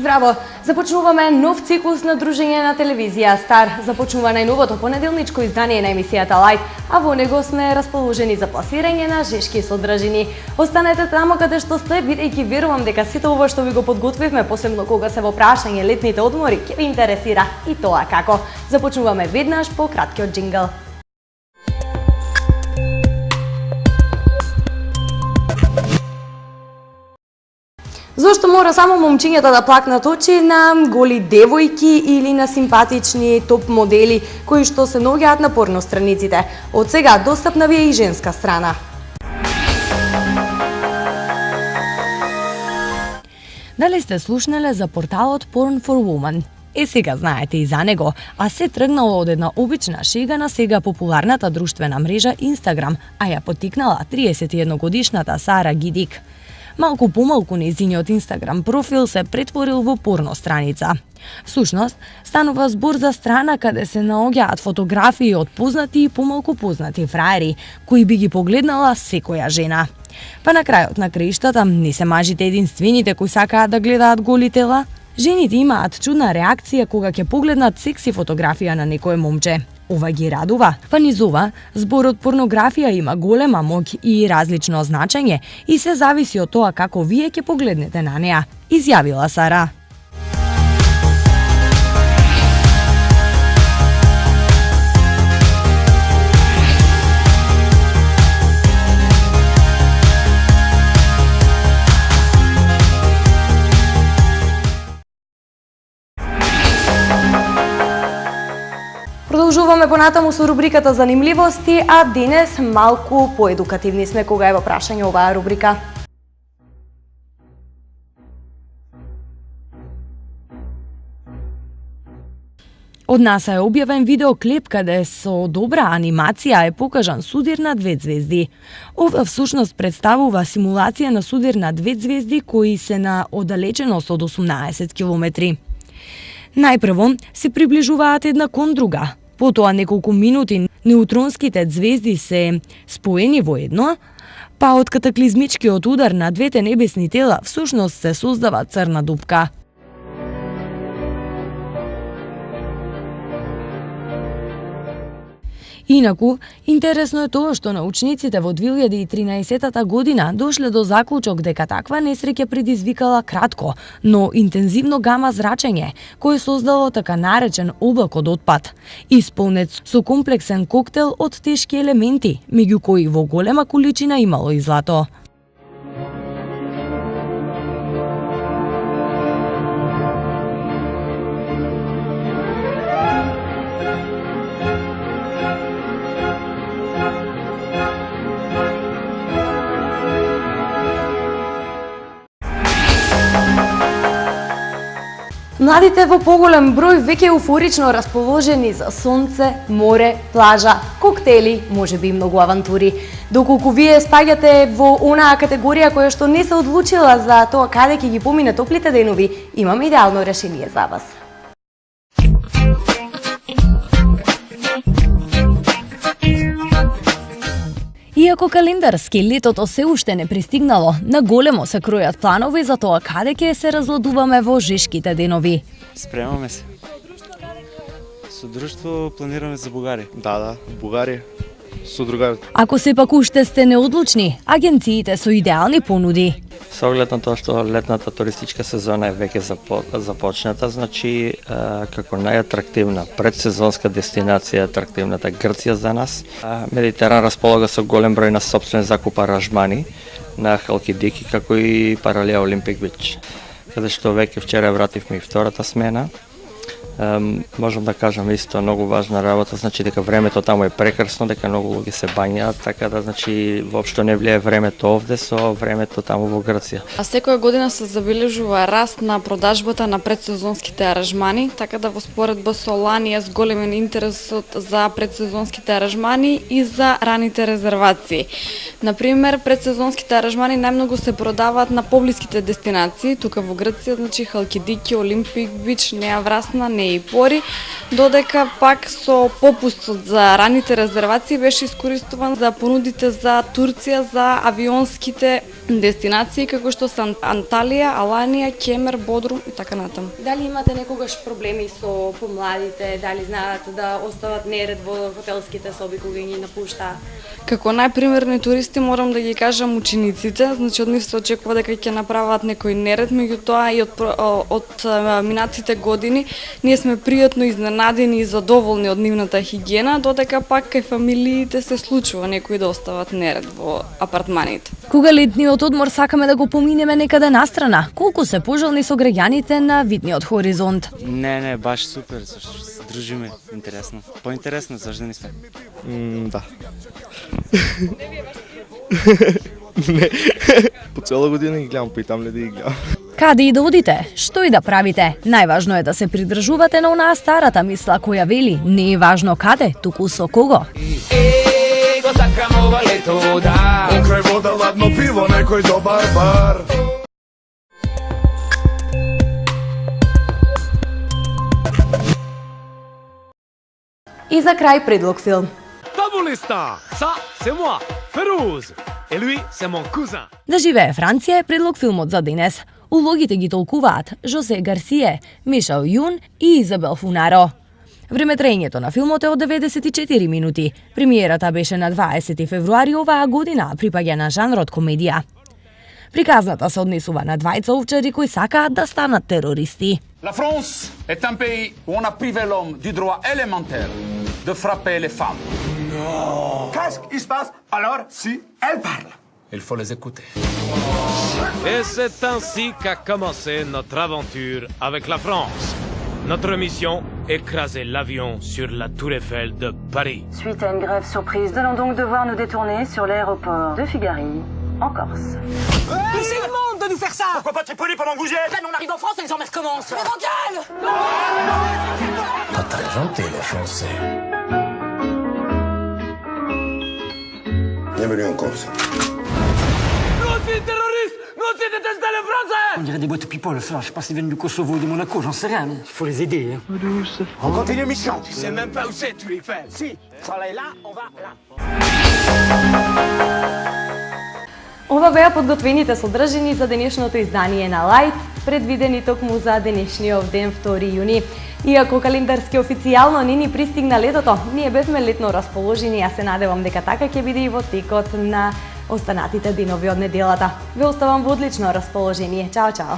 Здраво! Започнуваме нов циклус на дружење на телевизија Стар. Започнува најновото понеделничко издание на емисијата Лайт, а во него сме расположени за пласирање на жешки содржини. Останете таму каде што сте, бидејќи верувам дека сите ова што ви го подготвивме, посебно кога се во прашање летните одмори, ќе ви интересира и тоа како. Започнуваме веднаш по краткиот џингл. Зошто мора само момчињата да плакнат очи на голи девојки или на симпатични топ модели кои што се наоѓаат на порно страниците? Од сега достапна ви е и женска страна. Дали сте слушнале за порталот Porn for Women? Сега знаете и за него, а се тргнало од една обична шега на сега популарната друштвена мрежа Instagram, а ја поттикнала 31 годишната Сара Гидик. Малку помалку нејзиниот Инстаграм профил се претворил во порно страница. Всушност, станува збор за страна каде се наоѓаат фотографии од познати и помалку познати фраери, кои би ги погледнала секоја жена. Па на крајот на краиштата не се мажите единствените кои сакаат да гледаат голи тела. Жените имаат чудна реакција кога ќе погледнат секси фотографија на некое момче. Ова ги радува, па низ ова, зборот порнографија има голема моќ и различно значење и се зависи од тоа како вие ќе погледнете на неа, изјавила Сара. Продолжуваме понатаму со рубриката Занимливости, а денес малку поедукативни сме кога е во прашање оваа рубрика. Од НАСА е објавен видеоклип каде со добра анимација е покажан судир на 2 звезди. Ова всушност представува симулација на судир на 2 звезди кои се на оддалеченост од 18 километри. Најпрво се приближуваат една кон друга. Потоа неколку минути неутронските звезди се споени во едно, па од катаклизмичкиот удар на двете небесни тела всушност се создава црна дупка. Инаку, интересно е тоа што научниците во 2013 година дошле до заклучок дека таква несреќа предизвикала кратко, но интензивно гама зрачење, кое создало така наречен облак од отпад, исполнет со комплексен коктел од тешки елементи, меѓу кои во голема количина имало и злато. Младите во поголем број веќе еуфорично расположени за сонце, море, плажа, коктели, можеби и многу авантури. Доколку вие спаѓате во онаа категорија која што не се одлучила за тоа каде ќе ги помине топлите денови, имаме идеално решение за вас. Иако календарски летото се уште не пристигнало, на големо се кројат планови за тоа каде ќе се разладуваме во жешките денови. Спремаме се. Со друштво планираме за Бугарија. Да, Бугарија. Со другари. Ако сепак уште сте неодлучни, агенциите со идеални понуди. Со оглед на тоа што летната туристичка сезона е веќе започната, значи како најатрактивна предсезонска дестинација атрактивната Грција за нас. Медитеран располага со голем број на сопствен закуп аранжмани на Халкидики, како и Паралија Олимпик Бич, каде што веќе вчера вративме и втората смена. Можам да кажам исто многу важна работа, значи дека времето таму е прекрасно, дека многу луѓе се бањаат, така да значи воопшто не влијае времето овде со времето таму во Грција. А секоја година се забележува раст на продажбата на предсезонските аранжмани, така да во споредба со лани е зголемен интересот за предсезонските аранжмани и за раните резервации. Например, предсезонските аранжмани најмногу се продаваат на поблиските дестинации, тука во Грција, значи Халкидики, Олимпик Бич, Неа Врасна, време и пори, додека пак со попустот за раните резервации беше искористуван за понудите за Турција за авионските дестинации како што се Анталија, Аланија, Кемер, Бодрум и така натаму. Дали имате некогаш проблеми со помладите, дали знаат да остават неред во хотелските соби кога ги напуштаат? Како најпримерни туристи морам да ги кажам учениците, значи од нив се очекува дека ќе направат некој неред, меѓутоа и од минатите години ние сме пријатно изненадени и задоволни од нивната хигиена, додека пак кај фамилиите се случува некои да остават неред во апартманите. Кога летниот одмор сакаме да го поминеме некаде настрана, колку се пожелни со граѓаните на видниот хоризонт? Не, баш супер, зашто се дружиме, интересно. Поинтересно, зашто не сме? Да. Не. По цела година ги гледам, питам ли да ги гледам. Каде и да одите, што и да правите, најважно е да се придржувате на онаа старата мисла која вели, не е важно каде, туку со кого. Покрај вода, ладно пиво, некој добар бар. И за крај предлог филм. Fabulista! Ça, c'est moi, Ferouz. Et lui, c'est mon cousin. Да живее Франција е предлог филмот за денес. Улогите ги толкуваат Жозе Гарсие, Мишел Јун и Изабел Фунаро. Времетраењето на филмот е од 94 минути. Премиерата беше на 20 февруари оваа година, припаѓа на жанрот комедија. Приказната се однесува на двајца овчари кои сакаат да станат терористи. La France est un pays où on a privé l'homme du droit élémentaire de frapper les femmes. Non. Qu'est-ce qui se passe alors si elle parle? Il faut les écouter. Et c'est ainsi qu'a commencé notre aventure avec la France. Notre mission, écraser l'avion sur la Tour Eiffel de Paris. Suite à une grève surprise, nous allons donc devoir nous détourner sur l'aéroport de Figari, en Corse. Mais c'est immonde de nous faire ça! Pourquoi pas Tripoli pendant que vous y êtes? Là, on arrive en France et les emmerdes commencent! Mais mon gueule! Pas très gentil, les Français. Bienvenue en Corse. Nous aussi terroristes! Nous aussi détestons les Français! On dirait des boîtes people, ça. Je sais pas s'ils viennent du Kosovo ou du Monaco, j'en sais rien. Il faut les aider. Hein. On continue mission. Tu sais même pas où c'est, tu les fais. Si, ça là, on va là. Ова беа подготвените содржини за денешното издание на Лајт, предвидени токму за денешниот ден 2 јуни. Иако календарски официјално не ни пристигна летото, ние бевме летно расположени, а се надевам дека така ќе биде и во текот на останатите денови од неделата. Ве оставам во одлично расположение. Чао, чао!